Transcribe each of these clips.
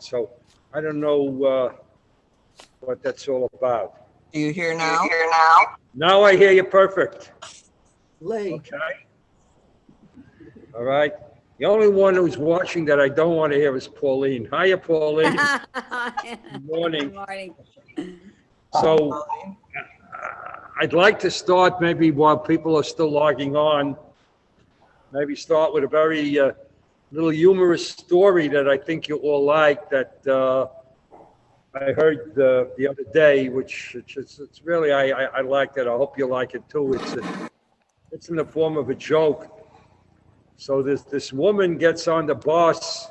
So I don't know what that's all about. Do you hear now? Now I hear you perfect. Lay. Okay. All right. The only one who's watching that I don't want to hear is Pauline. Hiya, Pauline. Good morning. Good morning. So I'd like to start maybe while people are still logging on, maybe start with a very little humorous story that I think you all like that I heard the other day, which it's really, I liked it. I hope you like it too. It's in the form of a joke. So this woman gets on the bus,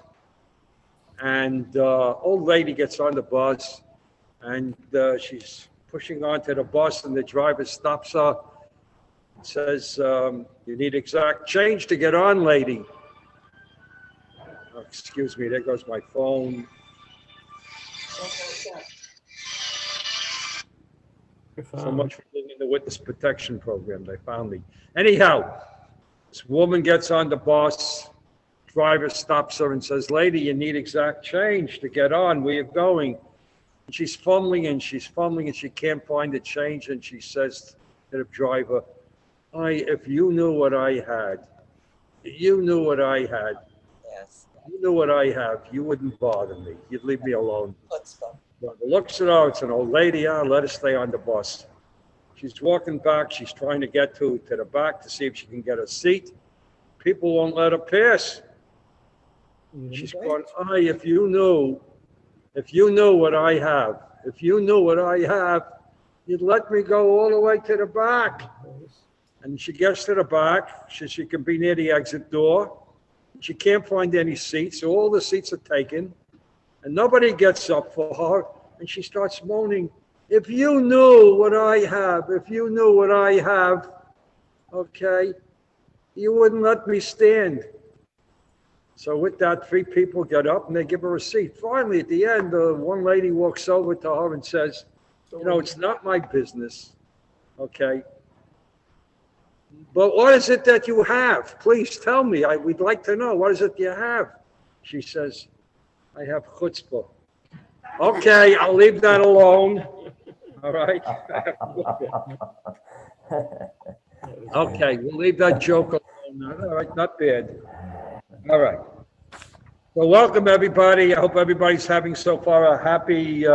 and old lady gets on the bus, and she's pushing onto the bus, and the driver stops her and says, "You need exact change to get on, lady." Oh, excuse me, there goes my phone. So much for being in the witness protection program. They found me. Anyhow, this woman gets on the bus. Driver stops her and says, "Lady, you need exact change to get on. Where you going?" And she's fumbling and she can't find the change. And she says to the driver, "If you knew what I had, you knew what I had. Yes. You knew what I have, you wouldn't bother me. You'd leave me alone." Let's go. Well, looks at her, it's an old lady, let her stay on the bus. She's walking back, she's trying to get to the back to see if she can get a seat. People won't let her pass. She's going, if you knew what I have, you'd let me go all the way to the back. And she gets to the back, she can be near the exit door. She can't find any seats, so all the seats are taken. And nobody gets up for her, and she starts moaning, if you knew what I have, okay, you wouldn't let me stand. So with that, 3 people get up and they give her a seat. Finally, at the end, one lady walks over to her and says, it's not my business, okay? But what is it that you have? Please tell me. We'd like to know. What is it you have? She says, I have chutzpah. Okay, I'll leave that alone. All right. Okay, we'll leave that joke alone. All right, not bad. All right. Well, welcome everybody. I hope everybody's having so far a happy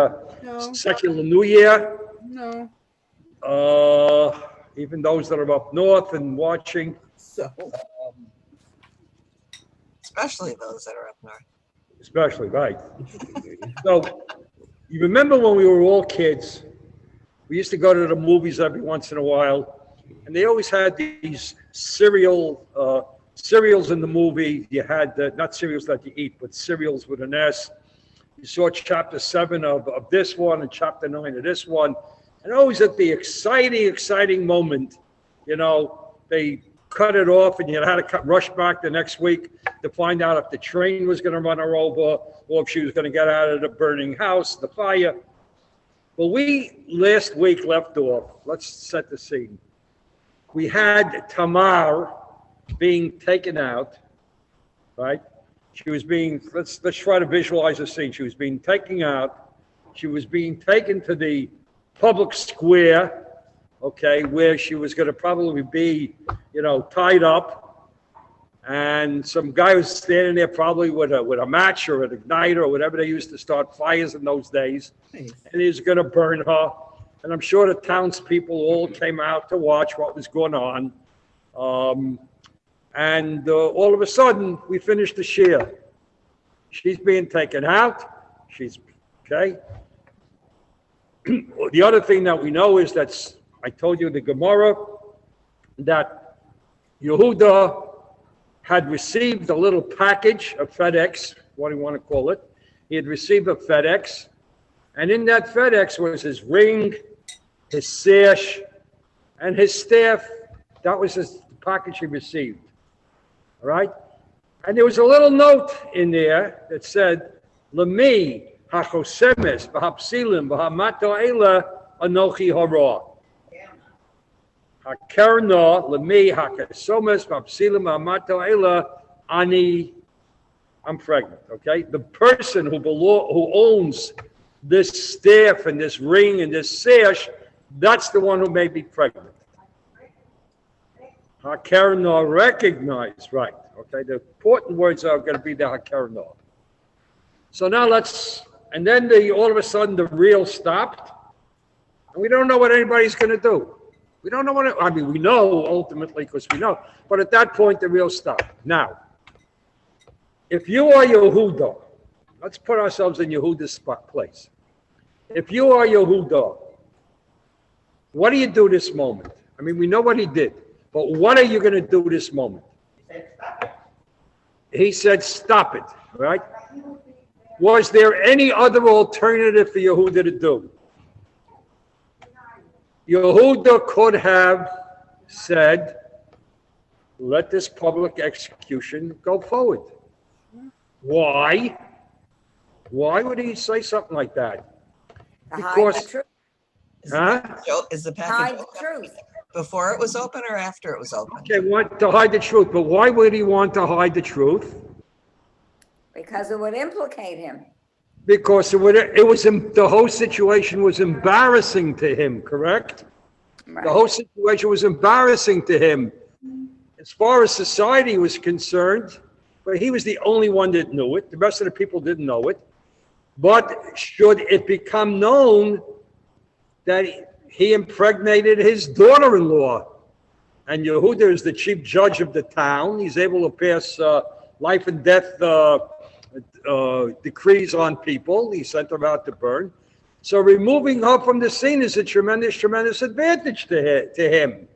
secular New Year. No. Even those that are up north and watching. So. Especially those that are up north. Especially, right. So, you remember when we were all kids, we used to go to the movies every once in a while, and they always had these cereals in the movie. You had, not cereals that you eat, but cereals with an S. You saw chapter 7 of this one and chapter 9 of this one. And always at the exciting moment, they cut it off and you had to rush back the next week to find out if the train was going to run her over or if she was going to get out of the burning house, the fire. Well, we last week left off. Let's set the scene. We had Tamar being taken out, right? She was being, let's try to visualize the scene. She was being taken out. She was being taken to the public square, okay, where she was going to probably be, tied up, and some guy was standing there probably with a match or an igniter or whatever they used to start fires in those days, and he was going to burn her. And I'm sure the townspeople all came out to watch what was going on. And all of a sudden, we finished the shir. She's being taken out. She's okay. The other thing that we know is that I told you the Gemara that Yehuda had received a little package, a FedEx, what do you want to call it? He had received a FedEx, and in that FedEx was his ring, his sash, and his staff. That was his package he received. All right? And there was a little note in there that said, Lemi hachosemes v'hapsilim v'hamato eila anochi hara. Hakerna lemi hachosemes v'hapsilim v'hamato eila ani I'm pregnant, okay? The person who owns this staff and this ring and this sash, that's the one who made me pregnant. Hakarna, recognize, right? Okay, the important words are going to be the hakarna. So now and then all of a sudden the reel stopped, and we don't know what anybody's going to do. We don't know we know ultimately because we know, but at that point the reel stopped. Now, if you are Yehuda, let's put ourselves in Yehuda's place. If you are Yehuda, what do you do this moment? I mean, we know what he did, but what are you going to do this moment? He said, stop it, right? Was there any other alternative for Yehuda to do? Yehuda could have said, let this public execution go forward. Why? Why would he say something like that? Because, Is the package open before it was open or after it was open? Okay, want to hide the truth, but why would he want to hide the truth? Because it would implicate him. Because the whole situation was embarrassing to him, correct? Right. The whole situation was embarrassing to him. As far as society was concerned, but he was the only one that knew it. The rest of the people didn't know it. But should it become known that he impregnated his daughter-in-law, and Yehuda is the chief judge of the town, he's able to pass life and death decrees on people. He sent them out to burn. So removing her from the scene is a tremendous, tremendous advantage to him.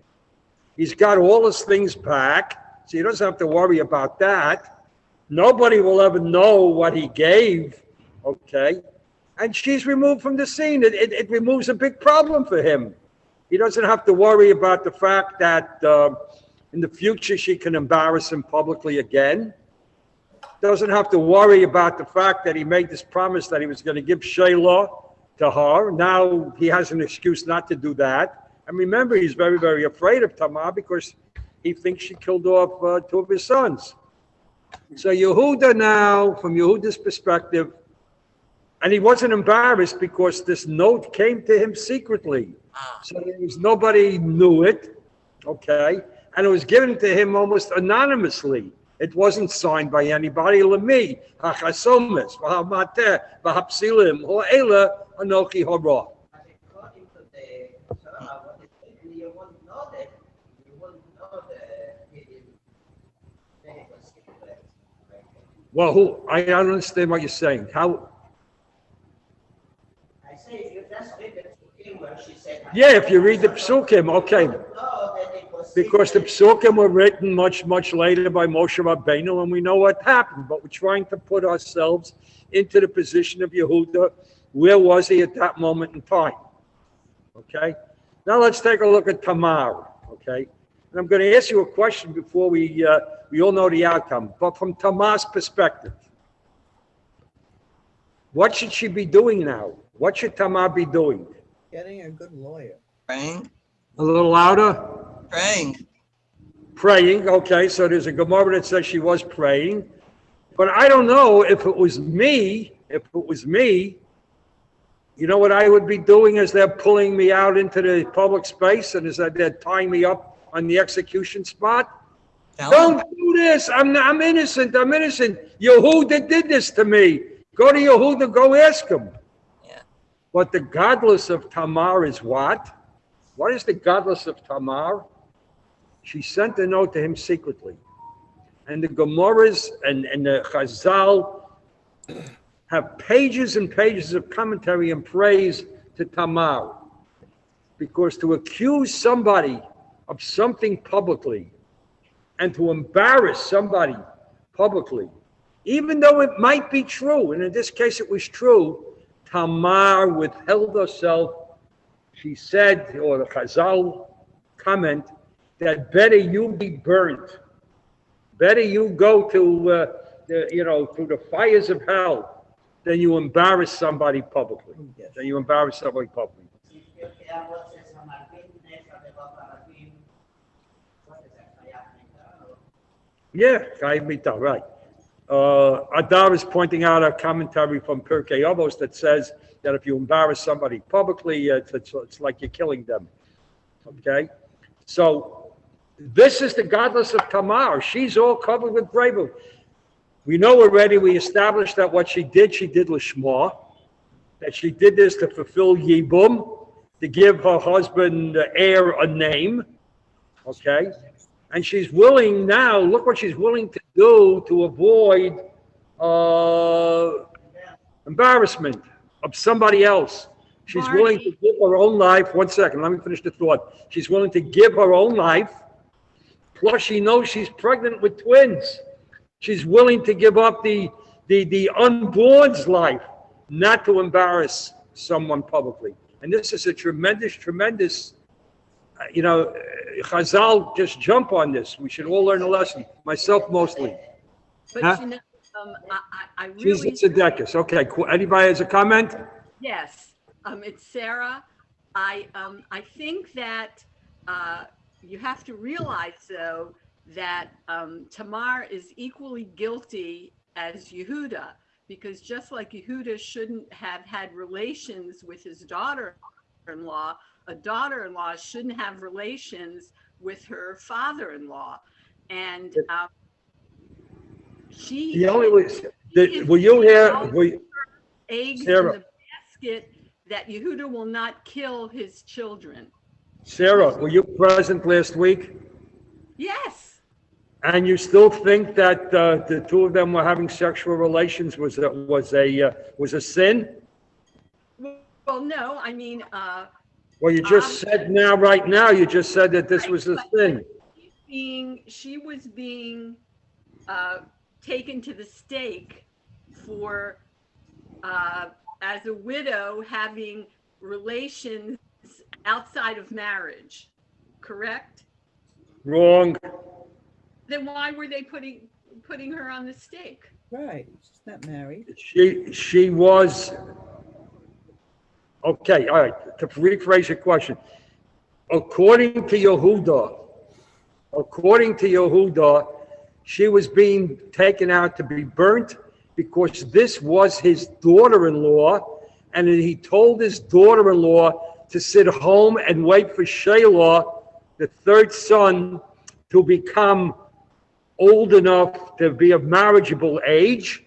He's got all his things back, so he doesn't have to worry about that. Nobody will ever know what he gave, okay? And she's removed from the scene. It removes a big problem for him. He doesn't have to worry about the fact that in the future she can embarrass him publicly again. Doesn't have to worry about the fact that he made this promise that he was going to give Shelah to her. Now he has an excuse not to do that. And remember, he's very, very afraid of Tamar because he thinks she killed off two of his sons. So Yehuda now, from Yehuda's perspective, and he wasn't embarrassed because this note came to him secretly. So there was nobody knew it, okay? And it was given to him almost anonymously. It wasn't signed by anybody. Lemi, hachasomes, v'hamateh, v'hapsilim, ho'ela, anochi hora. According to the Torah, what it says, you won't know that. You won't know that it was secret. Well, I don't understand what you're saying. How? I say if you just read the Psukim where she said. Yeah, if you read the Psukim, okay. You know that it was Because the secret. Psukim were written much, much later by Moshe Rabbeinu, and we know what happened. But we're trying to put ourselves into the position of Yehuda. Where was he at that moment in time? Okay? Now let's take a look at Tamar. Okay? And I'm going to ask you a question before we all know the outcome. But from Tamar's perspective, what should she be doing now? What should Tamar be doing? Getting a good lawyer. Praying, A little louder? praying. Praying. Okay, so there's a Gemara that says she was praying. But I don't know if it was me, you know what I would be doing as they're pulling me out into the public space and as they're tying me up on the execution spot? Don't do this. I'm innocent. I'm innocent. Yehuda did this to me. Go to Yehuda. Go ask him. Yeah. But the godless of Tamar is what? What is the godless of Tamar? She sent a note to him secretly. And the Gemaras and the Chazal have pages and pages of commentary and praise to Tamar. Because to accuse somebody of something publicly and to embarrass somebody publicly, even though it might be true, and in this case it was true, Tamar withheld herself. She said, or the Chazal comment, that better you be burnt. Better you go to, through the fires of hell than you embarrass somebody publicly. Yes. Than you embarrass somebody publicly. Yeah, Chayv Mita, right. Adar is pointing out a commentary from Pirkei Avos that says that if you embarrass somebody publicly, it's like you're killing them. Okay? So this is the godless of Tamar. She's all covered with bravery. We know already, we established that what she did Lishma, that she did this to fulfill Yibum, to give her husband, the heir, a name. Okay? And she's willing now, look what she's willing to do to avoid embarrassment of somebody else. She's Marty. willing to give her own life. One second, let me finish the thought. She's willing to give her own life. Plus, she knows she's pregnant with twins. She's willing to give up the unborn's life, not to embarrass someone publicly. And this is a tremendous, Chazal just jump on this. We should all learn a lesson. Myself mostly. But Huh? you know, I really. Jesus Tzedekis. Okay, cool. Anybody has a comment? Yes, it's Sarah. I think that you have to realize, though, that Tamar is equally guilty as Yehuda, because just like Yehuda shouldn't have had relations with his daughter-in-law, a daughter-in-law shouldn't have relations with her father-in-law. And she. The only way. Will you hear? Eggs Sarah. in the basket that Yehuda will not kill his children. Sarah, were you present last week? Yes. And you still think that the two of them were having sexual relations was a sin? Well, no, I mean. Well, you just said right now, you just said that this was a sin. She was being taken to the stake for, as a widow, having relations outside of marriage, correct? Wrong. Then why were they putting her on the stake? Right, she's not married. She was. Okay, all right. To rephrase your question, according to Yehuda, she was being taken out to be burnt because this was his daughter-in-law, and he told his daughter-in-law to sit home and wait for Shelah, the third son, to become old enough to be of marriageable age,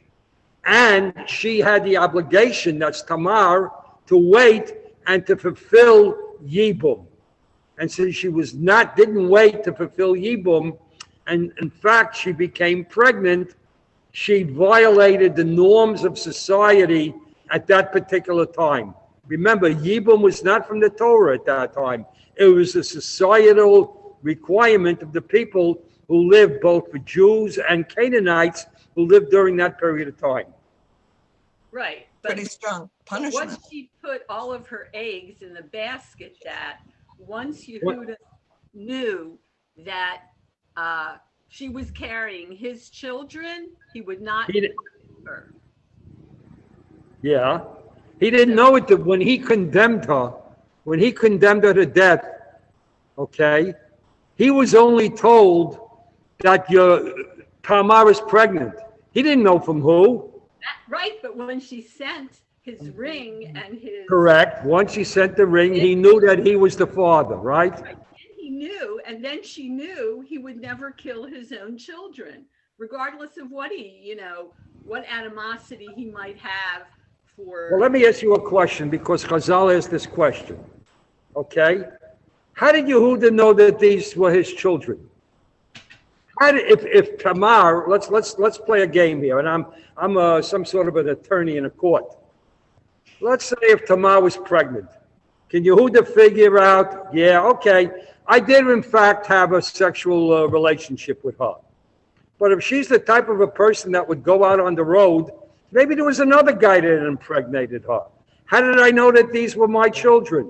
and she had the obligation, that's Tamar, to wait and to fulfill Yibum. And since she didn't wait to fulfill Yibum, and in fact she became pregnant, she violated the norms of society at that particular time. Remember, Yibum was not from the Torah at that time. It was a societal requirement of the people who lived, both for Jews and Canaanites who lived during that period of time. Right. Pretty strong punishment. Once she put all of her eggs in the basket, that once Yehuda knew that she was carrying his children, he would not kill her. Yeah. He didn't know it when he condemned her to death, okay, he was only told that your Tamar is pregnant. He didn't know from who. Right, but when she sent his ring and his... Correct. Once he sent the ring, he knew that he was the father, right? Right. He knew, and then she knew he would never kill his own children, regardless of what what animosity he might have for... Well, let me ask you a question, because Chazal asked this question, okay? How did Yehuda know that these were his children? If Tamar, let's play a game here, and I'm some sort of an attorney in a court. Let's say if Tamar was pregnant, can Yehuda figure out? Yeah, okay, I did in fact have a sexual relationship with her, but if she's the type of a person that would go out on the road, maybe there was another guy that impregnated her. How did I know that these were my children?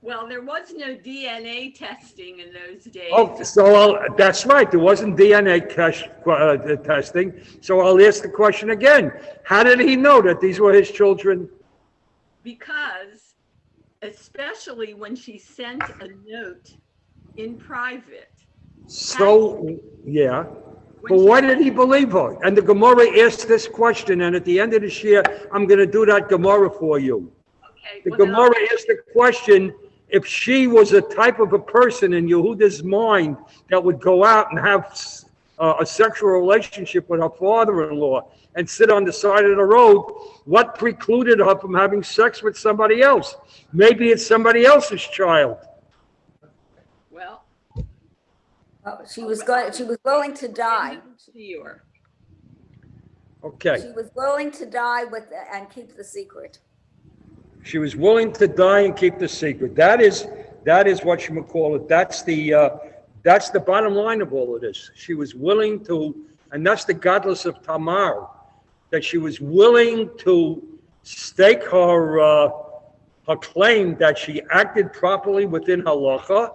Well, there was no DNA testing in those days. Oh, so that's right. There wasn't DNA testing. So I'll ask the question again. How did he know that these were his children? Because, especially when she sent a note in private. So, yeah. But why did he believe her? And the Gemara asked this question, and at the end of this year, I'm going to do that Gemara for you. Okay, The well, then Gemara asked the question, if she was a type of a person in Yehuda's mind that would go out and have a sexual relationship with her father-in-law and sit on the side of the road, what precluded her from having sex with somebody else? Maybe it's somebody else's child. Well, She was willing to die. Okay. She was willing to die and keep the secret. She was willing to die and keep the secret. That is what you would call it. That's the bottom line of all of this. She was willing to, and that's the godless of Tamar, that she was willing to stake her claim that she acted properly within halacha,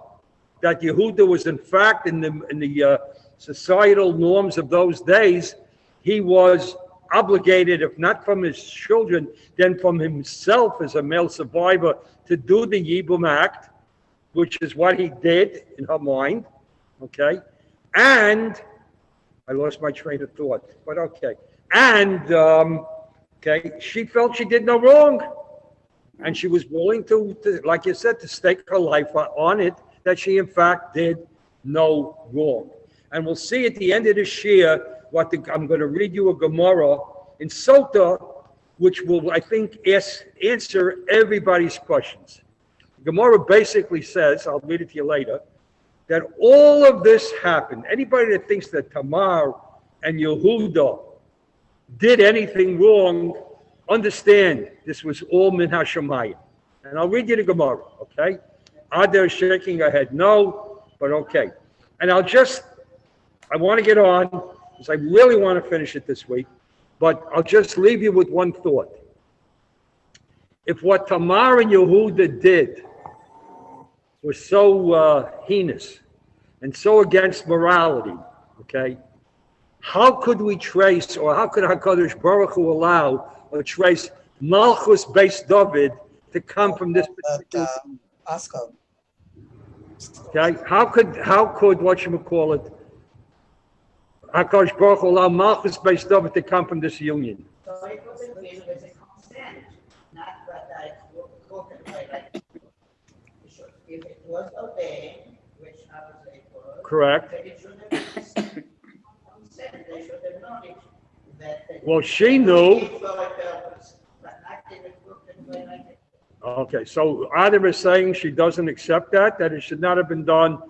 that Yehuda was in fact in the societal norms of those days, he was obligated, if not from his children, then from himself as a male survivor, to do the Yibum act, which is what he did in her mind, okay? And, I lost my train of thought, but okay. And, okay, she felt she did no wrong. And she was willing to, like you said, to stake her life on it, that she in fact did no wrong. And we'll see at the end of this year, I'm going to read you a Gemara in Sota, which will, I think, answer everybody's questions. The Gemara basically says, I'll read it to you later, that all of this happened. Anybody that thinks that Tamar and Yehuda did anything wrong, understand this was all min hashamayim. And I'll read you the Gemara, okay? Ada is shaking her head no, but okay. And I want to get on, because I really want to finish it this week, but I'll just leave you with one thought. If what Tamar and Yehuda did was so heinous and so against morality, okay, how could we trace, or how could HaKadosh Baruch Hu allow or trace Malchus Beit David to come from this particular Osco. Okay, how could whatchamacallit, HaKadosh Baruch Hu allow Malchus Beit David to come from this union? So it was a will with a consent, not that I spoken like if it was obeyed, which obviously it was. Correct. But it should have been consent. They should have known it. Well, she knew. But not in a crooked way like it. Okay, so Adam is saying she doesn't accept that it should not have been done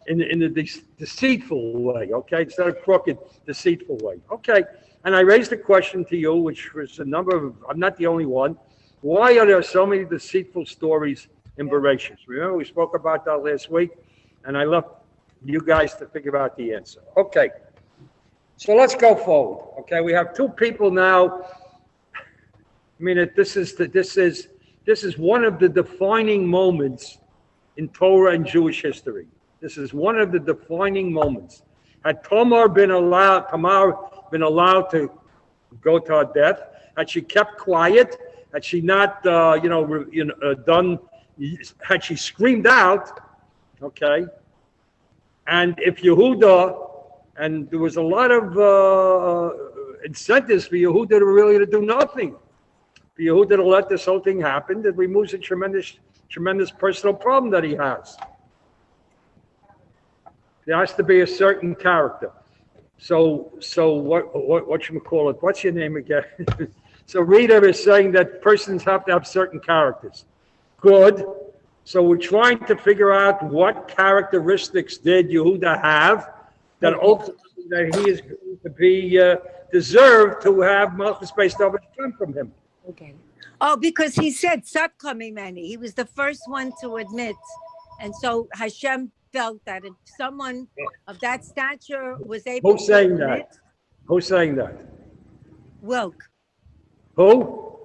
in the deceitful way, okay, instead of crooked, deceitful way. Okay, and I raised a question to you, which was I'm not the only one. Why are there so many deceitful stories in Bereshit? Remember, we spoke about that last week, and I left you guys to figure out the answer. Okay, so let's go forward. Okay, we have two people now. I mean, this is one of the defining moments in Torah and Jewish history. This is one of the defining moments. Had Tamar been allowed to go to her death, had she kept quiet, had she not, had she screamed out, okay, and if Yehuda, and there was a lot of incentives for Yehuda to do nothing. For Yehuda to let this whole thing happen, that removes a tremendous personal problem that he has. There has to be a certain character. So what you call it? What's your name again? So Rita is saying that persons have to have certain characters. Good. So we're trying to figure out what characteristics did Yehuda have that ultimately that he is going to be deserved to have Malchus Beit David come from him. Okay. Oh, because he said Sakha Mimeni. He was the first one to admit. And so Hashem felt that if someone of that stature was able Who's saying to that? Who's saying that? Wilk, Who?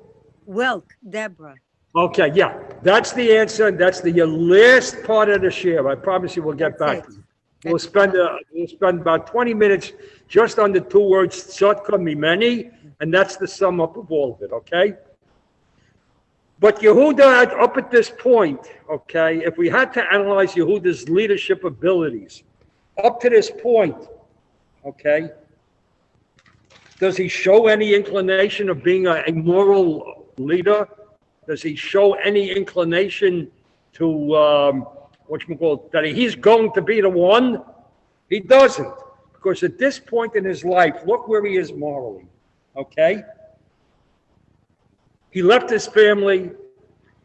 Deborah. Okay, yeah. That's the answer. That's the last part of the share. I promise you we'll get back to you. We'll spend about 20 minutes just on the two words, Tzadka Mimeni, and that's the sum up of all of it, okay? But Yehuda, up at this point, okay, if we had to analyze Yehuda's leadership abilities, up to this point, okay, Does he show any inclination of being a moral leader? Does he show any inclination to, that he's going to be the one? He doesn't. Because at this point in his life, look where he is morally, okay? He left his family.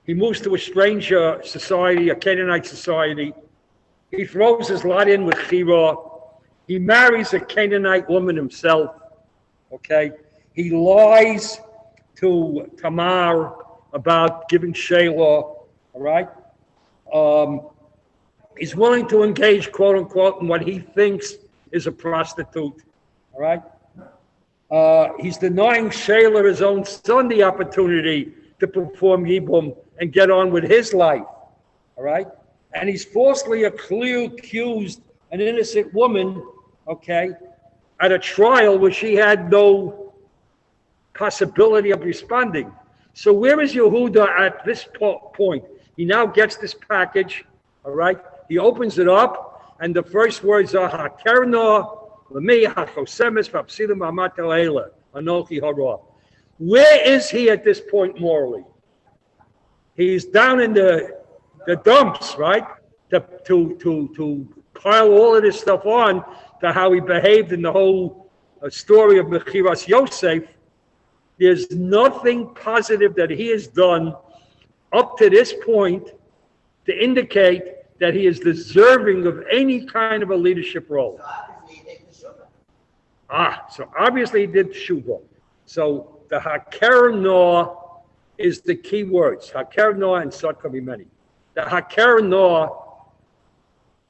He moves to a strange society, a Canaanite society. He throws his lot in with Chira. He marries a Canaanite woman himself, okay? He lies to Tamar about giving Shelah, all right? He's willing to engage, quote unquote, in what he thinks is a prostitute, all right? He's denying Shelah, his own son, the opportunity to perform Yibum and get on with his life, all right? And he's falsely accused an innocent woman, okay, at a trial where she had no possibility of responding. So where is Yehuda at this point? He now gets this package, all right? He opens it up, and the first words are "Hakerna l'mi hachosemes v'apsilim amat eila anochi hara." Where is he at this point morally? He's down in the dumps, right? To pile all of this stuff on to how he behaved in the whole story of Mechiras Yosef. There's nothing positive that he has done up to this point to indicate that he is deserving of any kind of a leadership role. So obviously he did Shuvah. So the Haker Noah is the key words. Haker Noah and Sot can be many. The Haker Noah,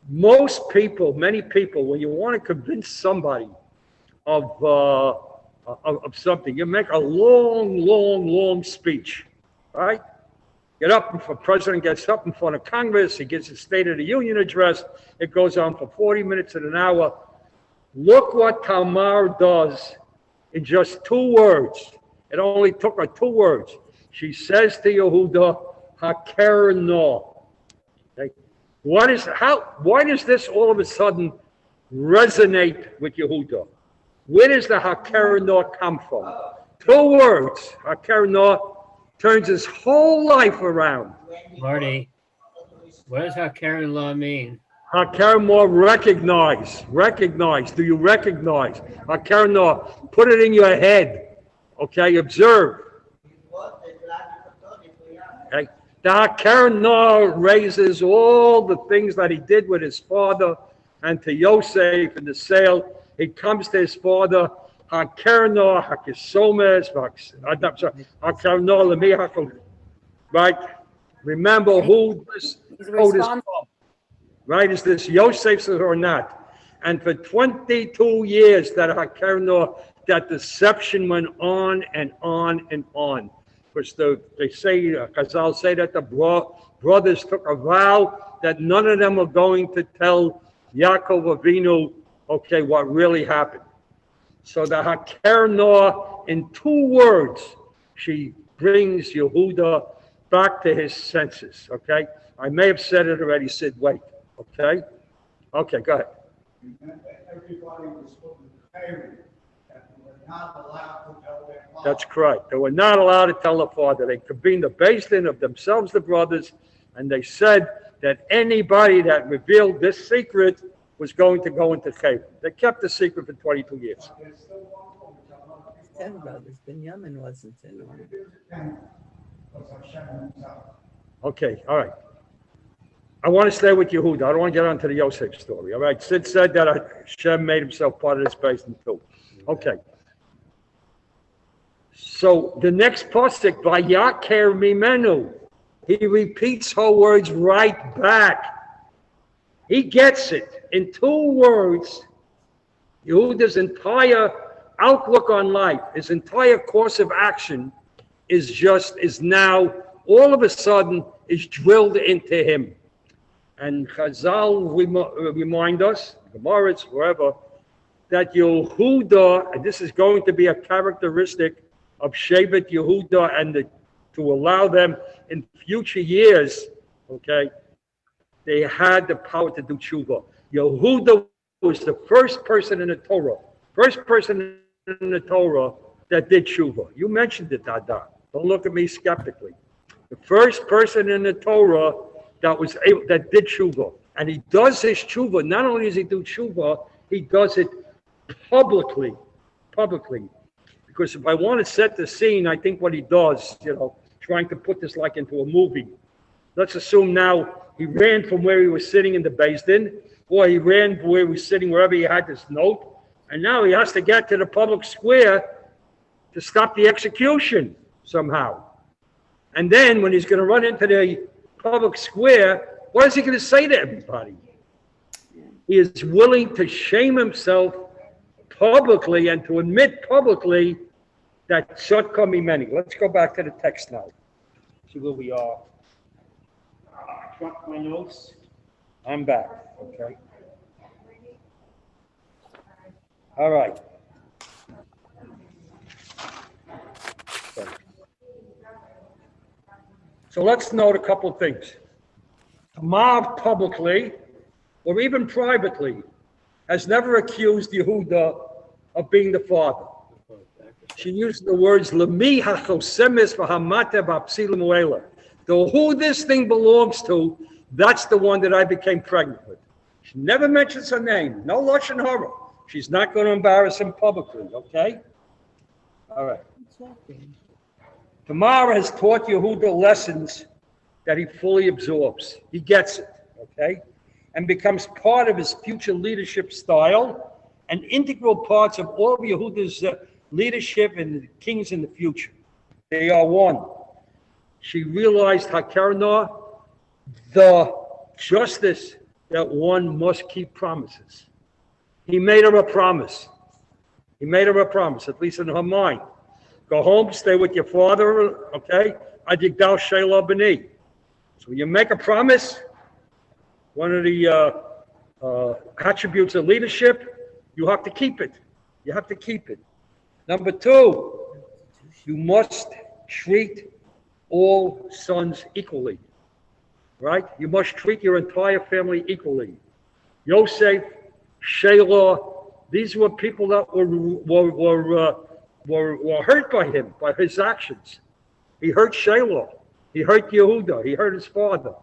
many people, when you want to convince somebody of something, you make a long speech, right? Get up, if a president gets up in front of Congress, he gives a State of the Union address, it goes on for 40 minutes and an hour. Look what Tamar does in just 2 words. It only took her 2 words. She says to Yehuda, Haker Noah. Okay? Why does this all of a sudden resonate with Yehuda? Where does the Haker Noah come from? 2 words. Haker Noah turns his whole life around. Marty, what does Haker Noah mean? Haker Noah, recognize. Do you recognize? Haker Noah, put it in your head. Okay, observe. Okay. The Haker Noah raises all the things that he did with his father and to Yosef in the sale. He comes to his father. Haker Noah, Hakisomes, Haker Noah, Lemi Hakol. Right? Remember who this quote is from. Right? Is this Yosef's or not? And for 22 years, that Haker Noah, that deception went on and on and on. Because they say, Chazal say that the brothers took a vow that none of them were going to tell Yaakov Avinu, okay, what really happened. So the Haker Noah, in 2 words, she brings Yehuda back to his senses, okay? I may have said it already, Sid, wait, okay? Okay, go ahead. Everybody was spoken to Mary that they were not allowed to tell their father. That's correct. They were not allowed to tell the father. They convened the basin of themselves, the brothers, and they said that anybody that revealed this secret was going to go into Chayim. They kept the secret for 22 years. 10 brothers. Binyamin wasn't in on. Okay, all right. I want to stay with Yehuda. I don't want to get onto the Yosef story. All right. Sid said that Hashem made himself part of this basin too. Okay. So the next pasuk, Vayaker Mimenu, he repeats her words right back. He gets it. In 2 words, Yehuda's entire outlook on life, his entire course of action is now all of a sudden is drilled into him. And Chazal remind us, Gemara, wherever, that Yehuda, and this is going to be a characteristic of Shevet Yehuda, and to allow them in future years, okay, they had the power to do tshuva. Yehuda was the first person in the Torah, first person in the Torah that did tshuva. You mentioned it, Dada. Don't look at me skeptically. The first person in the Torah that did tshuva. And he does his tshuva. Not only does he do tshuva, he does it publicly. Because if I want to set the scene, I think what he does, trying to put this like into a movie. Let's assume now he ran from where he was sitting in the Beit Din, or he ran where he was sitting wherever he had this note, and now he has to get to the public square to stop the execution somehow. And then when he's going to run into the public square, what is he going to say to everybody? He is willing to shame himself publicly and to admit publicly that shortcome many. Let's go back to the text now. See where we are. I dropped my notes. I'm back, okay? All right. Okay. So let's note a couple of things. Tamar publicly, or even privately, has never accused Yehuda of being the father. She used the words "Lemi hachosemis v'hamate b'apsilim u'ela." The who this thing belongs to, that's the one that I became pregnant with. She never mentions her name. No lashon hara. She's not going to embarrass him publicly. Okay. All right. Tamar has taught Yehuda lessons that he fully absorbs. He gets it. Okay, and becomes part of his future leadership style and integral parts of all of Yehuda's leadership and the kings in the future. They are one. She realized Hakarna, the justice that one must keep promises. He made her a promise. At least in her mind. Go home, stay with your father, okay? Adigdal Sheila B'ni. So when you make a promise, one of the attributes of leadership, you have to keep it. Number two, you must treat all sons equally, right? You must treat your entire family equally. Yosef, Shelah, these were people that were hurt by him, by his actions. He hurt Shelah, he hurt Yehuda, he hurt his father.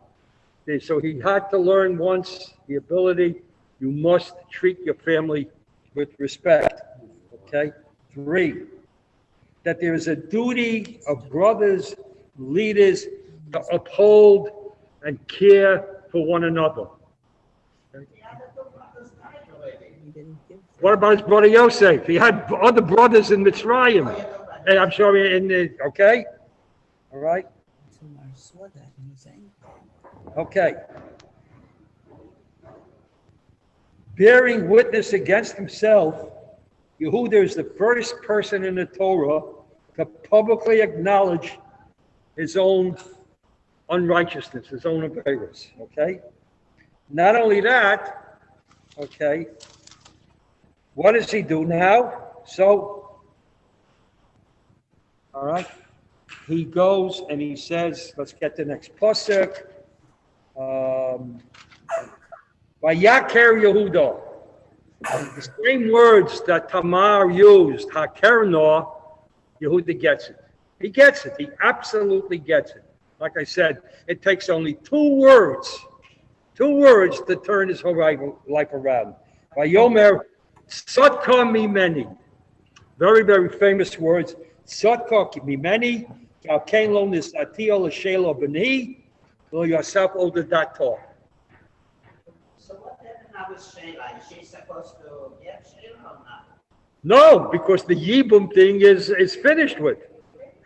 So he had to learn once the ability, you must treat your family with respect, okay? 3, that there is a duty of brothers, leaders, to uphold and care for one another. What about his brother Yosef? He had other brothers in Mitzrayim. And I'm sorry, okay? All right? Okay. Bearing witness against himself, Yehuda is the first person in the Torah to publicly acknowledge his own unrighteousness, his own averos, okay? Not only that, okay, what does he do now? So, all right, he goes and he says, let's get the next pasuk. Vayaker Yehuda. The same words that Tamar used, Hakerna, Yehuda gets it. He gets it. He absolutely gets it. Like I said, it takes only 2 words to turn his whole life around. Vayomer Tzadka mimeni. Very, very famous words. Tzadka mimeni. Kalkein lo nisatio l'shelo b'ni. Lo yasaf odadatah. So what happened with Sheila? Is she supposed to get Sheila or not? No, because the Yibum thing is finished with.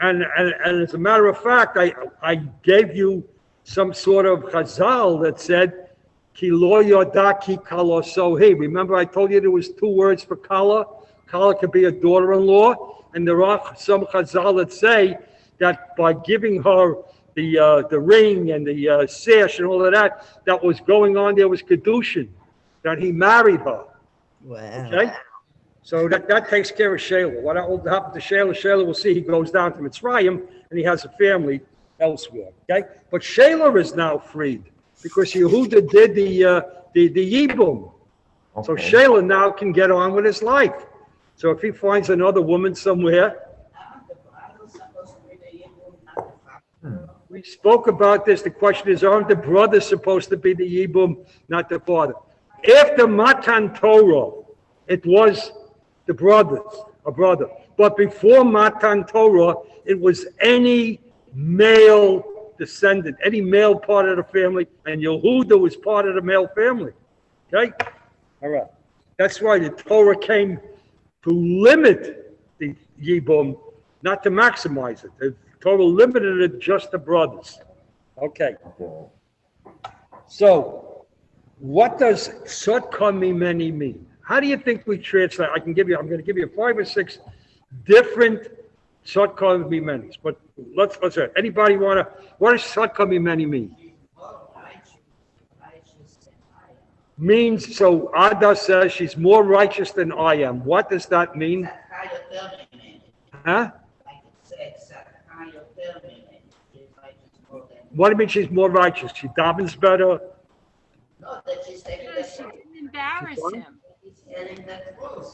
And as a matter of fact, I gave you some sort of chazal that said, Ki lo yoda ki kala sohi. Remember I told you there was 2 words for kala? Kala could be a daughter-in-law. And there are some chazal that say that by giving her the ring and the sash and all of that was going on, there was kedushin, that he married her. Wow. Okay? So that takes care of Shelah. What happened to Shelah? Shelah, we'll see, he goes down to Mitzrayim and he has a family elsewhere. Okay? But Shelah is now freed because Yehuda did the Yibum. So Shelah now can get on with his life. So if he finds another woman somewhere, Aren't the brothers supposed to be the Yibum, not the father? we spoke about this. The question is, aren't the brothers supposed to be the Yibum, not the father? After Matan Torah, it was the brothers, a brother. But before Matan Torah, it was any male descendant, any male part of the family, and Yehuda was part of the male family. Okay? All right. That's why the Torah came to limit the Yibum, not to maximize it. The Torah limited it just to brothers. Okay. So, what does Sotka Mimeni mean? How do you think we translate? I'm going to give you 5 or 6 different Sotka Mimenis. But let's hear it. Anybody want to, what does Sotka Mimeni mean? Means, so Ada says she's more righteous than I am. What does that mean? Huh? What do you mean she's more righteous? She davens better? No, that she's taking the She didn't embarrass him,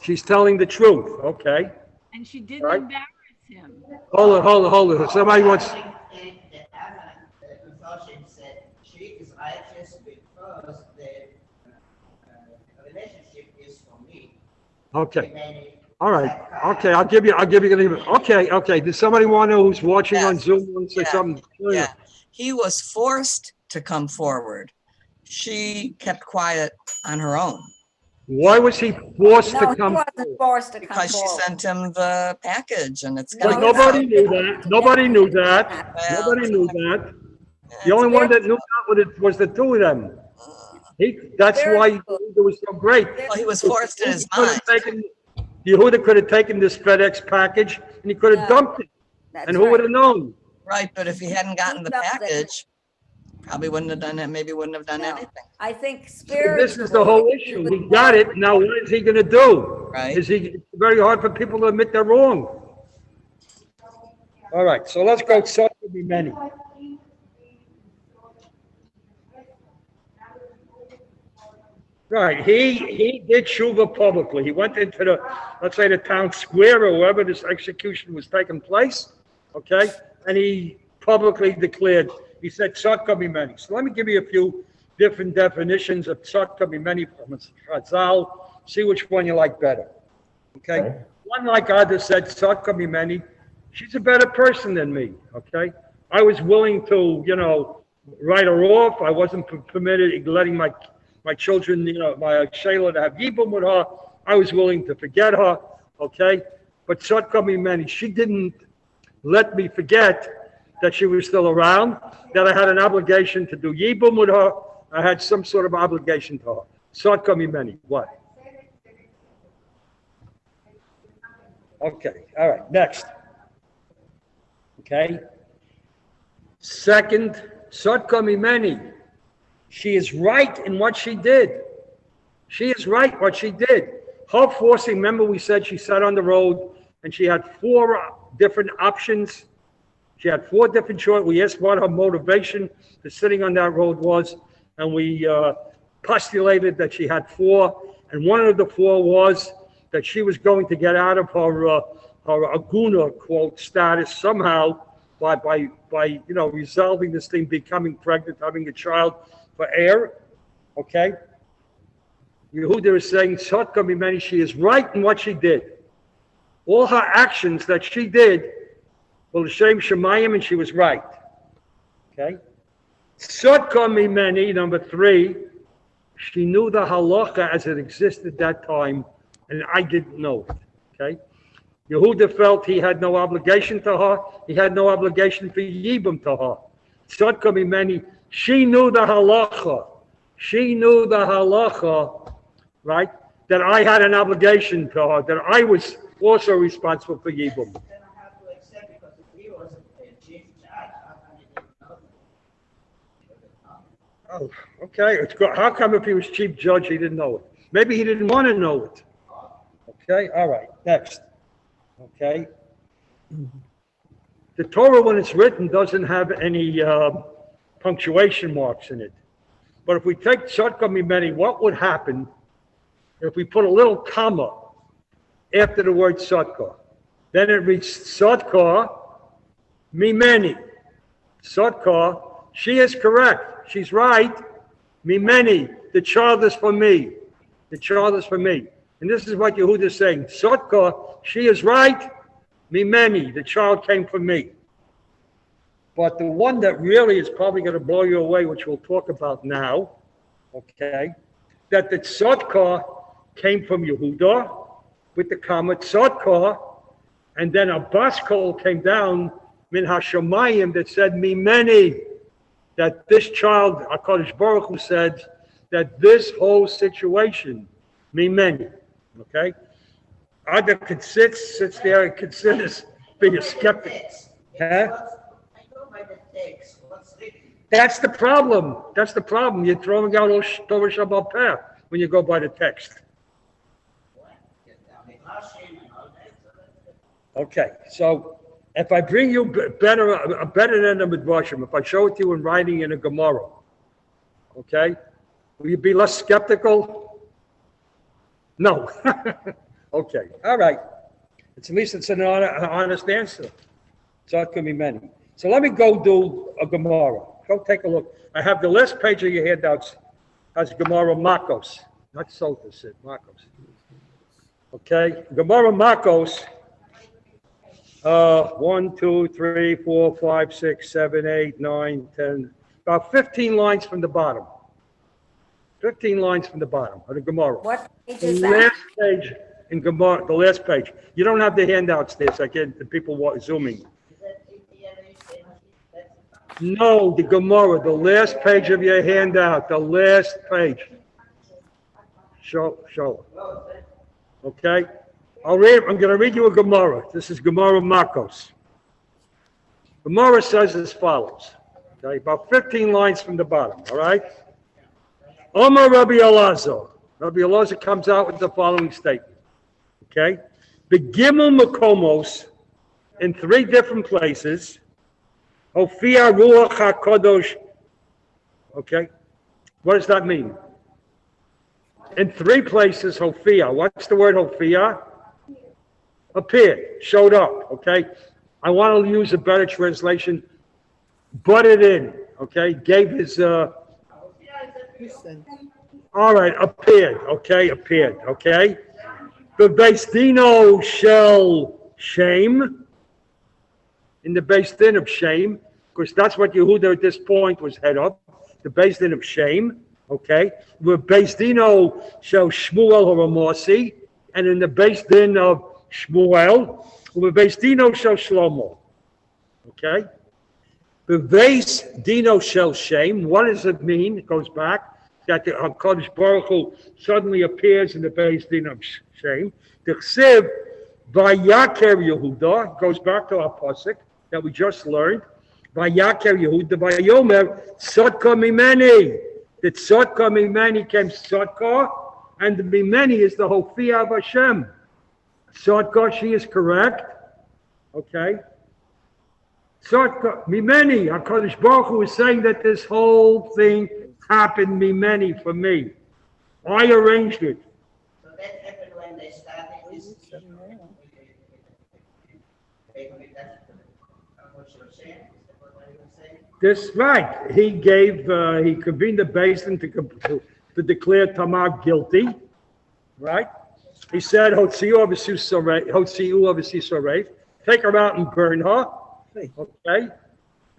She's telling the truth. Okay. and she didn't Right. embarrass him. Hold on. Somebody wants. I think that Anna, the Mephoshim said she is righteous because the relationship is for me. Okay. All right. Okay. I'll give you Okay. Does somebody want to know who's watching on Yes. Zoom want to say Yeah. something? Yeah, he was forced to come forward. She kept quiet on her own Why was he forced No, to he come? wasn't forced to come because she forward. sent him the package and it's Well, got. nobody knew that. Nobody knew that. Well, Nobody knew that. The it's only one very- that knew that was the two of them. That's Very why good. Yehuda was so great. Well, he was forced in his mind. Yehuda could have taken this FedEx package and he could have No, dumped it. That's And who would right. have known? Right, but if he hadn't gotten the Nothing. package, probably wouldn't have done it, maybe wouldn't have done No. anything, I think So spiritually. this is the whole issue. He got it. Now what is he going to do? right? It's very hard for people to admit they're wrong. All right, so let's go. Such will be many. Right, he did tshuva publicly. He went into the, let's say, the town square or wherever this execution was taking place, okay? And he publicly declared, he said, Tzadka Mimeni. So let me give you a few different definitions of Tzadka Mimeni from Chazal. See which one you like better, okay? One, like Ada said, Tzadka Mimeni, she's a better person than me, okay? I was willing to, write her off. I wasn't permitted letting my children, my Shayla to have Yibum with her. I was willing to forget her, okay? But Tzadka Mimeni, she didn't let me forget that she was still around, that I had an obligation to do Yibum with her. I had some sort of obligation to her. Tzadka Mimeni, what? Okay, all right, next. Okay. Second, Tzadka Mimeni. She is right in what she did. She is right what she did. Her forcing, remember we said she sat on the road and she had 4 different options. She had 4 different choices. We asked what her motivation for sitting on that road was, and we postulated that she had 4. And one of the 4 was that she was going to get out of her aguna, quote, status somehow by resolving this thing, becoming pregnant, having a child for heir, okay? Yehuda is saying, Tzadka Mimeni, she is right in what she did. All her actions that she did were l'shem shemayim, and she was right, okay? Tzadka Mimeni, number 3, she knew the halacha as it existed that time, and I didn't know it, okay? Yehuda felt he had no obligation to her. He had no obligation for Yibum to her. Tzadka Mimeni, she knew the halacha. She knew the halacha, right? That I had an obligation to her, that I was also responsible for Yibum. Then I have to accept because if he was a chief judge, how come he didn't know that? Oh, okay. It's good. How come if he was chief judge, he didn't know it? Maybe he didn't want to know it. Okay, all right, next. Okay. The Torah, when it's written, doesn't have any punctuation marks in it. But if we take Tzadka Mimeni, what would happen if we put a little comma after the word Sotkar. Then it reads Sotkar, Mimeni. Sotkar, she is correct. She's right. Mimeni, the child is for me. The child is for me. And this is what Yehuda is saying. Sotkar, she is right. Mimeni, the child came from me. But the one that really is probably going to blow you away, which we'll talk about now, okay, that the Sotkar came from Yehuda with the comma Sotkar, and then a baskol came down min hashamayim that said mimeni, that this child, HaKadosh Baruch Hu said that this whole situation, mimeni, okay? Either sits there and considers being a skeptic. Huh? That's the problem. That's the problem. You're throwing out Torah Shabbat Peh when you go by the text. Okay, so if I bring you better than the Midrashim, if I show it to you in writing in a Gemara, okay, will you be less skeptical? No. Okay, all right. At least it's an honest answer. So it could be many. So let me go do a Gemara. Go take a look. I have the last page of your handouts has Gemara Makos, not Sotas, Makos. Okay, Gemara Makos. 1, 2, 3, 4, 5, 6, 7, 8, 9, 10, about 15 lines from the bottom. 15 lines from the bottom of the Gemara. What page The is that? last page in Gemara, the last page. You don't have the handouts there, so I get the people zooming. No, the Gemara, the last page of your handout, the last page. Show it. Okay? I'm going to read you a Gemara. This is Gemara Makos. Gemara says as follows. Okay, about 15 lines from the bottom, all right? Omar Rabbi Elazar. Rabbi Elazar comes out with the following statement. Okay? Begimel Makomos, in 3 different places, Hofia Ruach HaKadosh. Okay? What does that mean? In 3 places, Hofia. What's the word Hofia? Appeared, showed up, okay? I want to use a better translation. Butted in, okay? Gave his, all right, appeared, okay? The Beis Dino shall shame, in the Beis Din of shame, because that's what Yehuda at this point was head of, the Beis Din of shame, okay? The Beis Dino shall Shmuel Haramosi, and in the Beis Din of Shmuel, the Beis Dino shall Shlomo. Okay? The Beis Dino shall shame. What does it mean? It goes back that the HaKadosh Baruch Hu suddenly appears in the Beis Dino of shame. The Chsiv Vayaker Yehuda goes back to our pasuk that we just learned. Vayaker Yehuda Vayomer Sotka Mimeni. The Sotka Mimeni came Sotka, and the Mimeni is the Hofia of Hashem. Sotka, she is correct. Okay. Sotka, Mimeni, HaKadosh Baruch Hu is saying that this whole thing happened, Mimeni, for me. I arranged it. So that happened when they started this. This right. He convened the basin to declare Tamar guilty. Right? He said, Hotziu Sorei, take her out and burn her. Okay?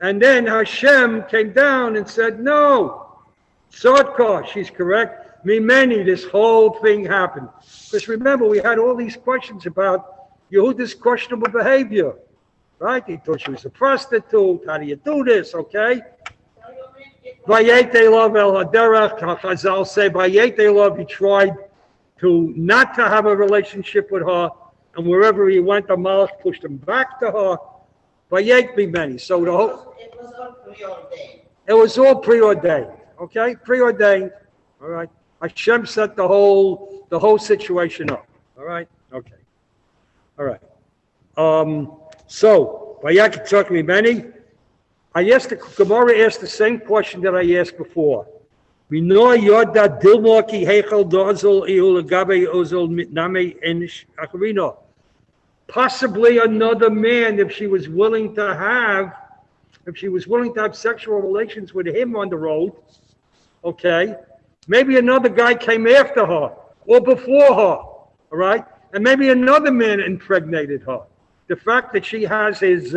And then Hashem came down and said, no, Sotka, she's correct. Mimeni, this whole thing happened. Because remember, we had all these questions about Yehuda's questionable behavior. Right? He thought she was a prostitute. How do you do this? Okay? Vayete love el haderach. Chazal say, Vayete love, he tried to not to have a relationship with her, and wherever he went, the Malchut pushed him back to her. Vayet Mimeni. So the whole it was all preordained. It was all preordained. Okay? Preordained. All right. Hashem set the whole situation up. All right? Okay. All right. So, Vayet Tzok Mimeni. I asked the Gemara asked the same question that I asked before. Mino yoda dilmo ki hechel dozol iul gabe ozol mitname enish acharino. Possibly another man, if she was willing to have sexual relations with him on the road, okay? Maybe another guy came after her or before her, all right? And maybe another man impregnated her. The fact that she has his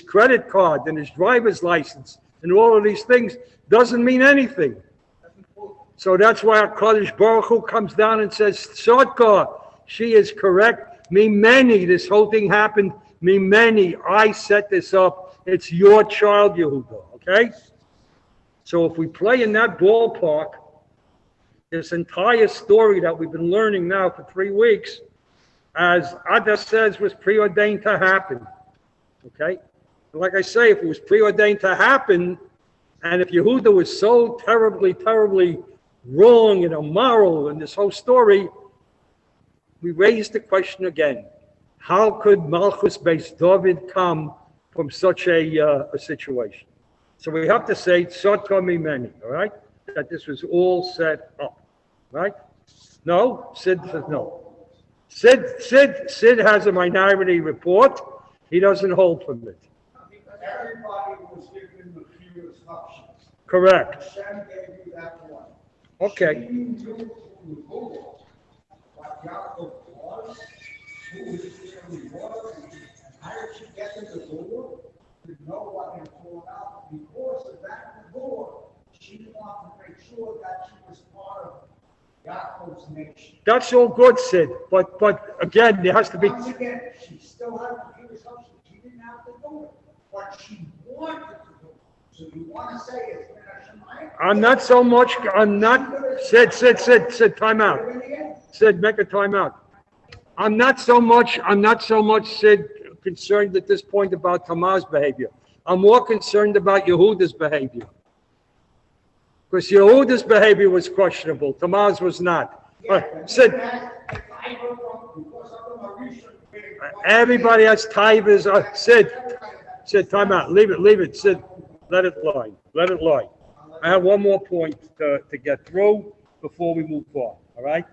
credit card and his driver's license and all of these things doesn't mean anything. So that's why HaKadosh Baruch Hu comes down and says, Sodka, she is correct. Me many, this whole thing happened. Me many, I set this up. It's your child, Yehuda, okay? So if we play in that ballpark, this entire story that we've been learning now for 3 weeks, as Ada says, was preordained to happen, okay? Like I say, if it was preordained to happen, and if Yehuda was so terribly, terribly wrong and immoral in this whole story, we raise the question again. How could Malchus Beis David come from such a situation? So we have to say, Tzadka Mimeni, all right? That this was all set up, right? No? Sid says no. Sid has a minority report. He doesn't hold from it. Everybody was given the few instructions. Correct. Hashem gave you that one. Okay. She knew who was, what Yaakov was, who his family was, and how did she get to the door to know what had fallen out. Because of that door, she wanted to make sure that she was part of Yaakov's nation. That's all good, Sid. But again, there has to be. Once again, she still had the few instructions. She didn't have to do it, but she wanted to do it. So you want to say it's I'm not, Sid, time out. Sid, make a time out. I'm not so much, Sid, concerned at this point about Tamar's behavior. I'm more concerned about Yehuda's behavior. Because Yehuda's behavior was questionable. Tamar's was not. Sid, everybody has taivas. Sid, time out. Leave it, Sid. Let it lie. I have one more point to get through before we move on, all right?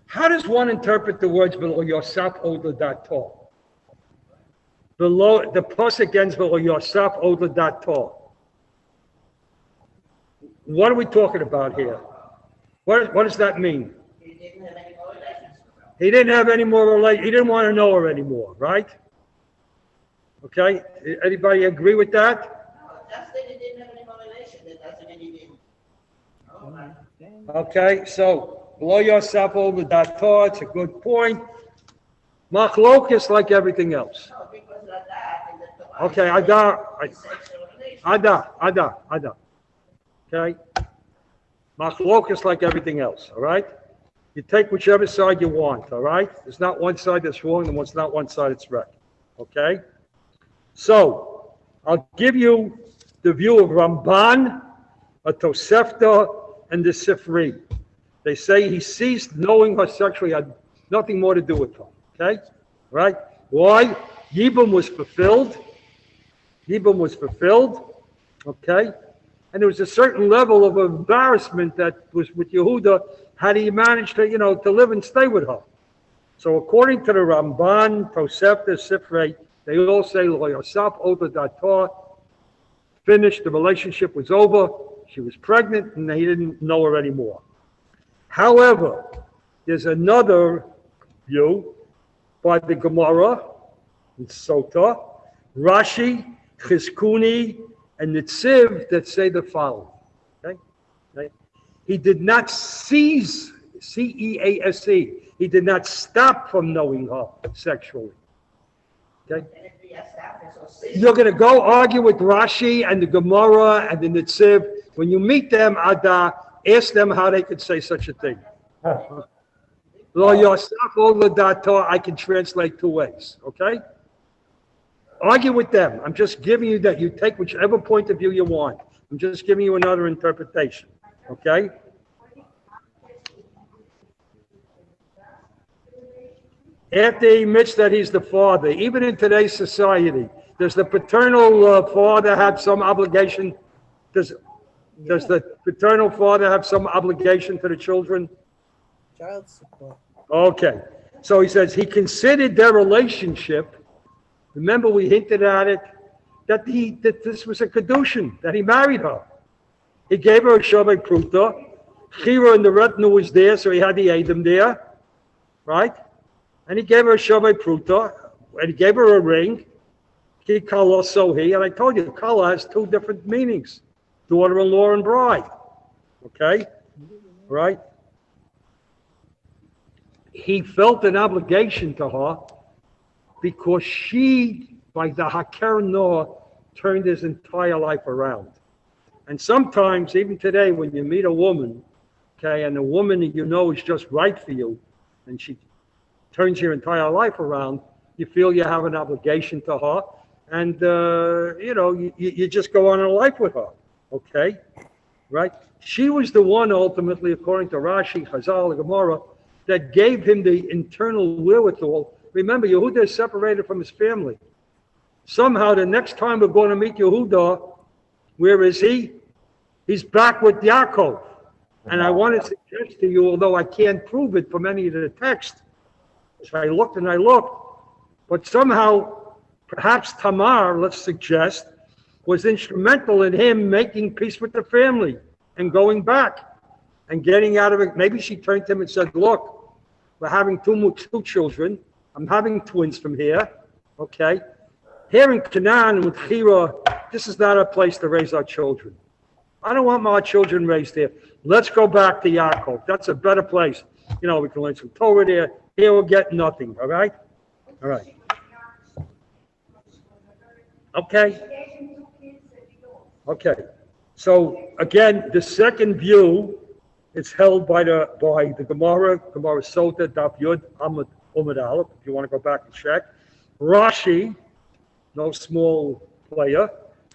How does one interpret the words below Yosef Odadat? Below the pasuk ends below Yosef Odadat. What are we talking about here? What does that mean? He didn't have any more relations. He didn't have any more relations. He didn't want to know her anymore, right? Okay, anybody agree with that? No, just that he didn't have any more relation, that doesn't mean he didn't. Okay, so below yourself over that thought, it's a good point. Machlokes like everything else. No, because of that, Okay, Ada. Okay? Machlokes like everything else, all right? You take whichever side you want, all right? There's not one side that's wrong and there's not one side that's right, okay? So, I'll give you the view of Ramban, a Tosefta, and the Sifri. They say he ceased knowing her sexually, had nothing more to do with her, okay? Right? Why? Yibum was fulfilled, okay? And there was a certain level of embarrassment that was with Yehuda had he managed to, to live and stay with her. So according to the Ramban, Tosefta, Sifrei, they all say, Lo Yosef Oda Dator, finished, the relationship was over, she was pregnant, and he didn't know her anymore. However, there's another view by the Gemara, in Sota, Rashi, Chizkuni, and Nitziv that say the following. Okay? He did not cease, C-E-A-S-E, he did not stop from knowing her sexually. Okay? You're going to go argue with Rashi and the Gemara and the Nitziv. When you meet them, Ada, ask them how they could say such a thing. Lo Yosef Odadat, I can translate 2 ways. Okay? Argue with them. I'm just giving you that. You take whichever point of view you want. I'm just giving you another interpretation. Okay? After he admits that he's the father, even in today's society, does the paternal father have some obligation? Does Yeah, the paternal father have some obligation to the children? child support. Okay, so he says he considered their relationship, remember we hinted at it, that this was a kedushin, that he married her. He gave her a shavei pruta. Chira and the retinue was there, so he had the Adam there, right? And he gave her a shavei pruta, and he gave her a ring. He kala so he, and I told you, kala has two different meanings, daughter-in-law and bride. Okay, right? He felt an obligation to her because she, by the Haker Noah, turned his entire life around. And sometimes, even today, when you meet a woman, okay, and the woman that you know is just right for you, and she turns your entire life around, you feel you have an obligation to her, and you just go on in life with her, okay, right? She was the one ultimately, according to Rashi, Chazal, the Gemara, that gave him the internal wherewithal. Remember, Yehuda is separated from his family. Somehow, the next time we're going to meet Yehuda, where is he? He's back with Yaakov. And I want to suggest to you, although I can't prove it from any of the text, so I looked and I looked, but somehow, perhaps Tamar, let's suggest, was instrumental in him making peace with the family and going back and getting out of it. Maybe she turned to him and said, look, we're having two children. I'm having twins from here, okay? Here in Canaan with Chira, this is not a place to raise our children. I don't want my children raised here. Let's go back to Yaakov. That's a better place. We can learn some Torah there. Here we'll get nothing, all right? All right. Okay. Okay. So, again, the second view is held by the Gemara Sota, Daf Yud, Amud Aleph, if you want to go back and check. Rashi, no small player,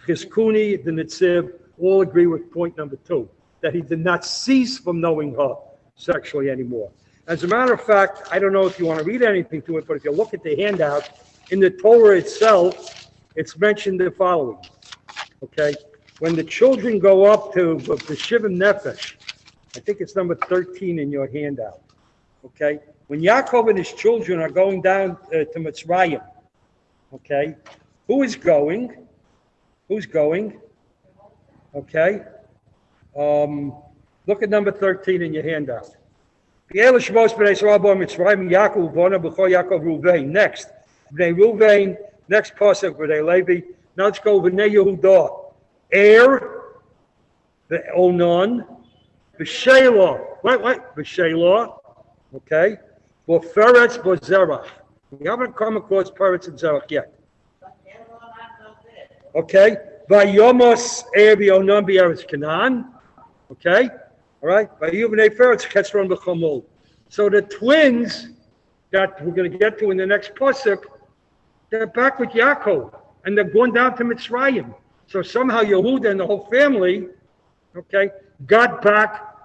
Chizkuni, the Nitzib, all agree with point number 2, that he did not cease from knowing her sexually anymore. As a matter of fact, I don't know if you want to read anything to it, but if you look at the handout, in the Torah itself, it's mentioned the following, okay? When the children go up to the Shivim Nefesh, I think it's number 13 in your handout, okay? When Yaakov and his children are going down to Mitzrayim, okay? Who is going? Who's going? Okay. Look at number 13 in your handout. Next. Bnei Ruvain. Next pasuk Bnei Levi. Now let's go Bnei Yehuda. The Onan. B'Shelah. Wait. B'Shelah. Okay. Feretz Zerach. We haven't come across Peretz and Zerach yet. Okay. Vayomos Ebi Onan B'Eretz Canaan. Okay. All right. Vayuvnei Feretz Chetzron B'Chomol. So the twins that we're going to get to in the next pasuk, they're back with Yaakov, and they're going down to Mitzrayim. So somehow Yehuda and the whole family, okay, got back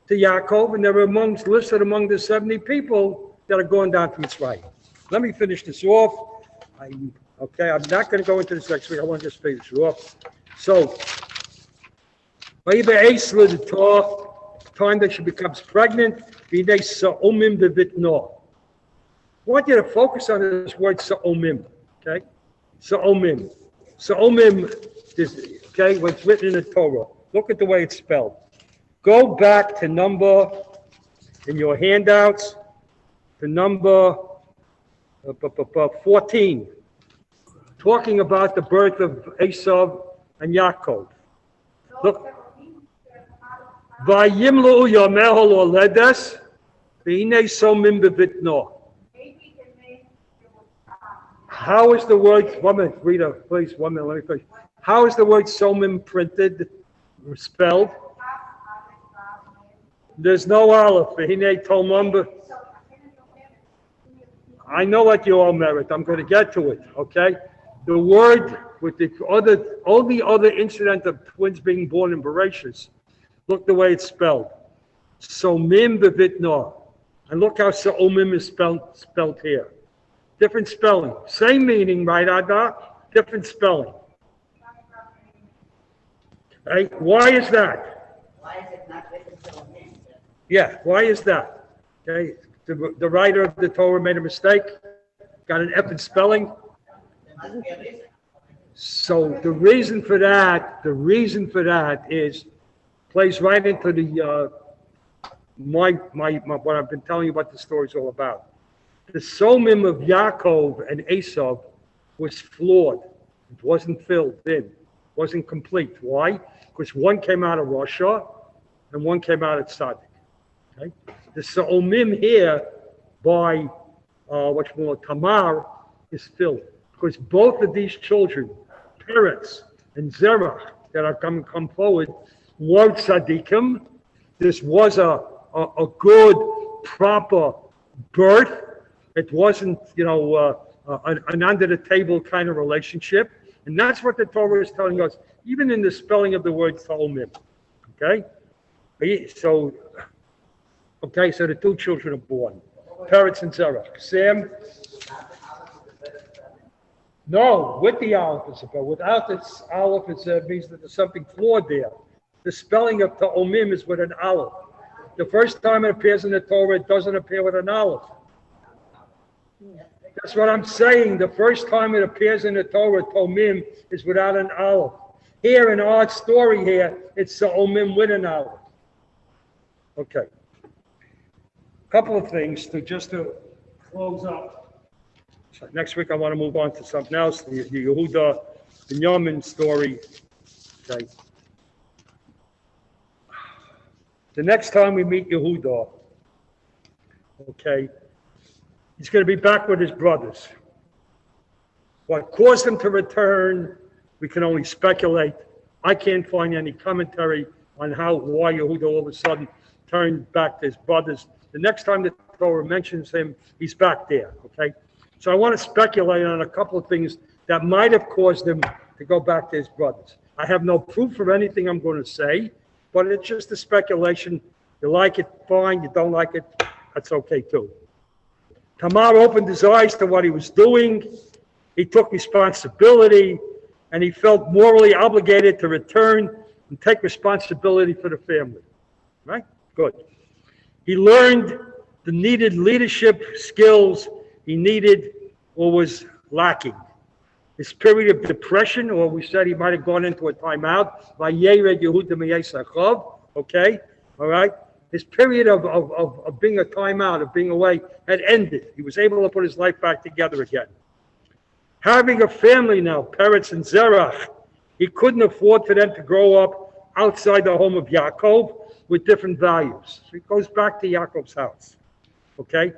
to Yaakov, and they're listed among the 70 people that are going down to Mitzrayim. Let me finish this off. I'm not going to go into this next week. I want to just finish it off. So, the time that she becomes pregnant, I want you to focus on this word sa'omim, okay? Sa'omim. Sa'omim is, okay, what's written in the Torah. Look at the way it's spelled. Go back to number, in your handouts, to number 14. Talking about the birth of Esav and Yaakov. Look. Vayimlu Yomehol Oledes, V'ine Somim Bevitno. How is the word, 1 minute, Rita, please, 1 minute, let me finish. How is the word Somim printed, spelled? There's no Aleph. V'ine Tomam. I know what you all merit. I'm going to get to it, okay? The word with the only other incident of twins being born in Bereshis, look the way it's spelled. Somim bevitno. And look how Sa'omim is spelled here. Different spelling. Same meaning, right, Ada? Different spelling. Hey, why is that? Why is it not written to me? Yeah, why is that? Okay, the writer of the Torah made a mistake, got an F in spelling. There must be a reason. So the reason for that is plays right into the my what I've been telling you about the story is all about. The somim of Yaakov and Esau was flawed. It wasn't filled in, wasn't complete. Why? Because one came out of Russia and one came out of Tzaddik. Okay? The somim here by Tamar is filled because both of these children, Peretz and Zerach, that are come forward, were tzaddikim. This was a good, proper birth. It wasn't, an under-the-table kind of relationship. And that's what the Torah is telling us, even in the spelling of the word Talmim. Okay? So the two children are born, Peretz and Zerach. Sam? No, with the aleph is about. Without this aleph, it means that there's something flawed there. The spelling of Ta'omim is with an aleph. The first time it appears in the Torah, it doesn't appear with an aleph. That's what I'm saying. The first time it appears in the Torah, Ta'omim is without an aleph. Here in our story here, it's Ta'omim with an aleph. Okay. Couple of things to close up. Next week, I want to move on to something else, the Yehuda Binyamin story. Okay. The next time we meet Yehuda, okay, he's going to be back with his brothers. What caused him to return, we can only speculate. I can't find any commentary on why Yehuda all of a sudden turned back to his brothers. The next time the Torah mentions him, he's back there, okay? So I want to speculate on a couple of things that might have caused him to go back to his brothers. I have no proof for anything I'm going to say, but it's just a speculation. You like it, fine. You don't like it, that's okay too. Tamar opened his eyes to what he was doing. He took responsibility, and he felt morally obligated to return and take responsibility for the family. Right? Good. He learned the needed leadership skills he needed or was lacking. His period of depression, or we said he might have gone into a timeout, okay, all right? His period of being a timeout, of being away, had ended. He was able to put his life back together again. Having a family now, Peretz and Zerach, he couldn't afford for them to grow up outside the home of Yaakov with different values. So he goes back to Yaakov's house, okay?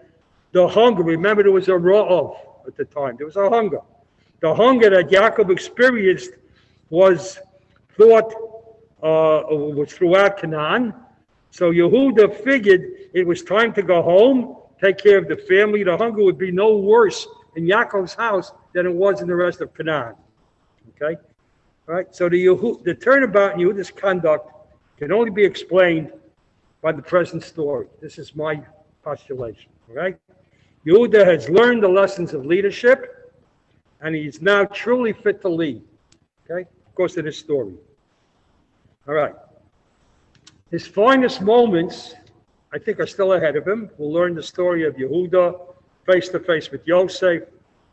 The hunger, remember there was a ra'ov at the time. There was a hunger. The hunger that Yaakov experienced was throughout Canaan. So Yehuda figured it was time to go home, take care of the family. The hunger would be no worse in Yaakov's house than it was in the rest of Canaan. Okay? All right? So the turnabout in Yehuda's conduct can only be explained by the present story. This is my postulation. All right? Yehuda has learned the lessons of leadership, and he's now truly fit to lead. Okay? Of course, of this story. All right. His finest moments, I think, are still ahead of him. We'll learn the story of Yehuda face to face with Yosef,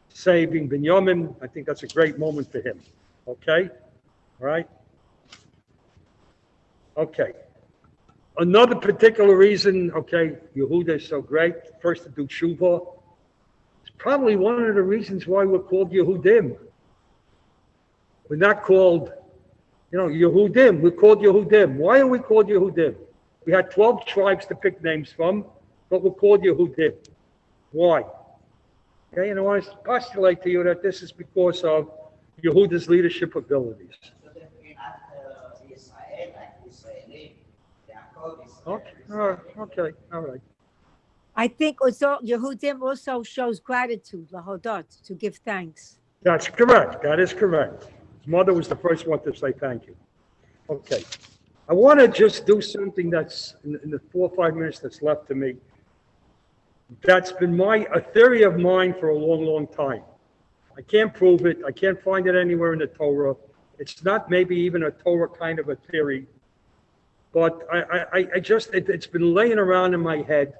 saving Binyamin. I think that's a great moment for him. Okay? All right? Okay. Another particular reason, okay, Yehuda is so great, first to do tshuva, it's probably one of the reasons why we're called Yehudim. We're not called, Yehudim. We're called Yehudim. Why are we called Yehudim? We had 12 tribes to pick names from, but we're called Yehudim. Why? Okay, and I want to postulate to you that this is because of Yehuda's leadership abilities. So that we're not Israel, like Israeli. Yaakov is Okay, all right. I think also Yehudim also shows gratitude, lahodot, to give thanks. That's correct. That is correct. His mother was the first one to say thank you. Okay. I want to just do something that's in the 4 or 5 minutes that's left to me. That's been a theory of mine for a long, long time. I can't prove it. I can't find it anywhere in the Torah. It's not maybe even a Torah kind of a theory, but I just, it's been laying around in my head.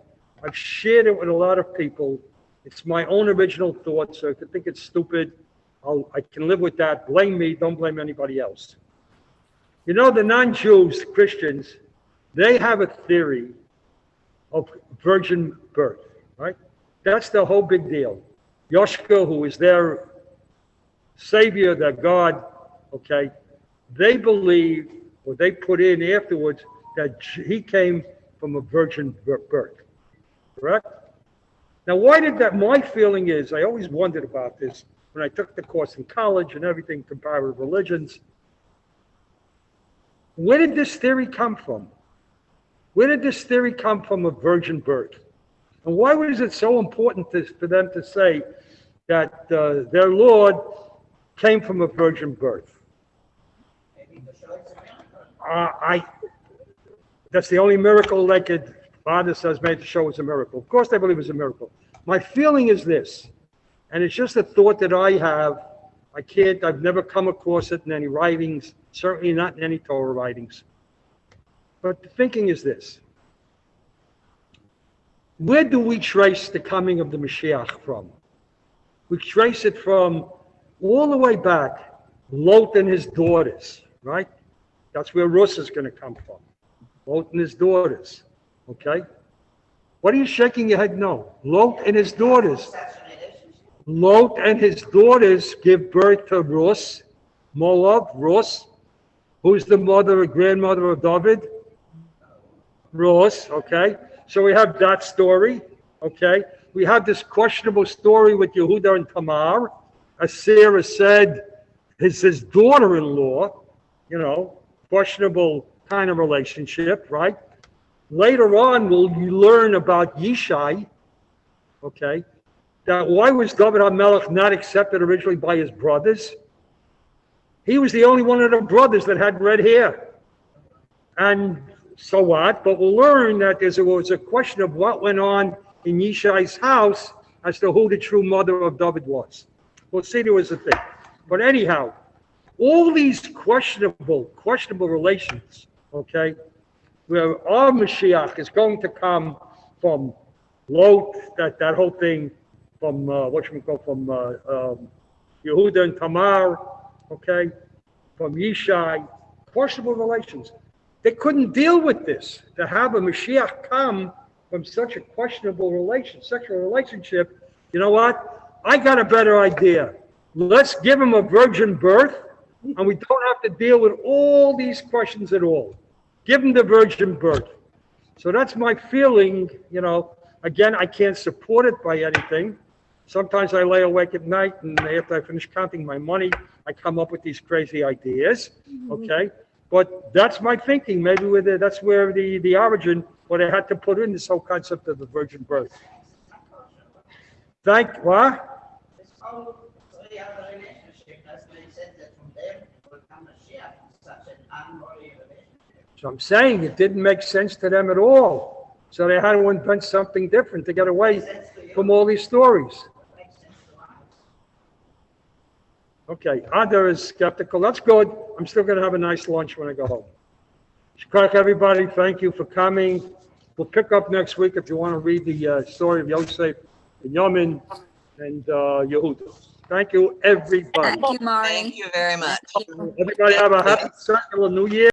I've shared it with a lot of people. It's my own original thoughts. So if you think it's stupid, I can live with that. Blame me, don't blame anybody else. You know, the non-Jews, Christians, they have a theory of virgin birth, right? That's the whole big deal. Yoshua, who is their savior, their God, okay, they believe, or they put in afterwards, that he came from a virgin birth, correct? Now, why did that? My feeling is, I always wondered about this when I took the course in college and everything, comparative religions. Where did this theory come from? Where did this theory come from of virgin birth? And why was it so important for them to say that their Lord came from a virgin birth? That's the only miracle they could, Father says, made to show it's a miracle. Of course they believe it's a miracle. My feeling is this, and it's just a thought that I have. I've never come across it in any writings, certainly not in any Torah writings. But the thinking is this. Where do we trace the coming of the Mashiach from? We trace it from all the way back, Lot and his daughters, right? That's where Rus is going to come from. Lot and his daughters, okay? What are you shaking your head? No. Lot and his daughters. Lot and his daughters give birth to Rus, Moab, Rus, who's the grandmother of David? Rus, okay? So we have that story, okay? We have this questionable story with Yehuda and Tamar. As Sarah said, it's his daughter-in-law, you know, questionable kind of relationship, right? Later on, we'll learn about Yishai, okay? That why was David HaMelech not accepted originally by his brothers? He was the only one of the brothers that had red hair. And so what? But we'll learn that there was a question of what went on in Yishai's house as to who the true mother of David was. We'll see there was a thing. But anyhow, all these questionable relations, okay, where our Mashiach is going to come from Lot, that whole thing, from Yehuda and Tamar, okay, from Yishai, questionable relations. They couldn't deal with this, to have a Mashiach come from such a questionable sexual relationship. You know what? I got a better idea. Let's give him a virgin birth, and we don't have to deal with all these questions at all. Give him the virgin birth. So that's my feeling, you know. Again, I can't support it by anything. Sometimes I lay awake at night, and after I finish counting my money, I come up with these crazy ideas, okay? But that's my thinking. Maybe that's where the origin, what I had to put in this whole concept of the virgin birth. What? This whole three-other relationship, that's when he said that from there will come Mashiach, such an unholy relationship. So I'm saying it didn't make sense to them at all. So they had to invent something different to get away from all these stories. Okay, Ada is skeptical. That's good. I'm still going to have a nice lunch when I go home. Shkach, everybody. Thank you for coming. We'll pick up next week if you want to read the story of Yosef and Yamin and Yehuda. Thank you, everybody. Thank you, Marty. Thank you very much. Everybody have a happy circular New Year.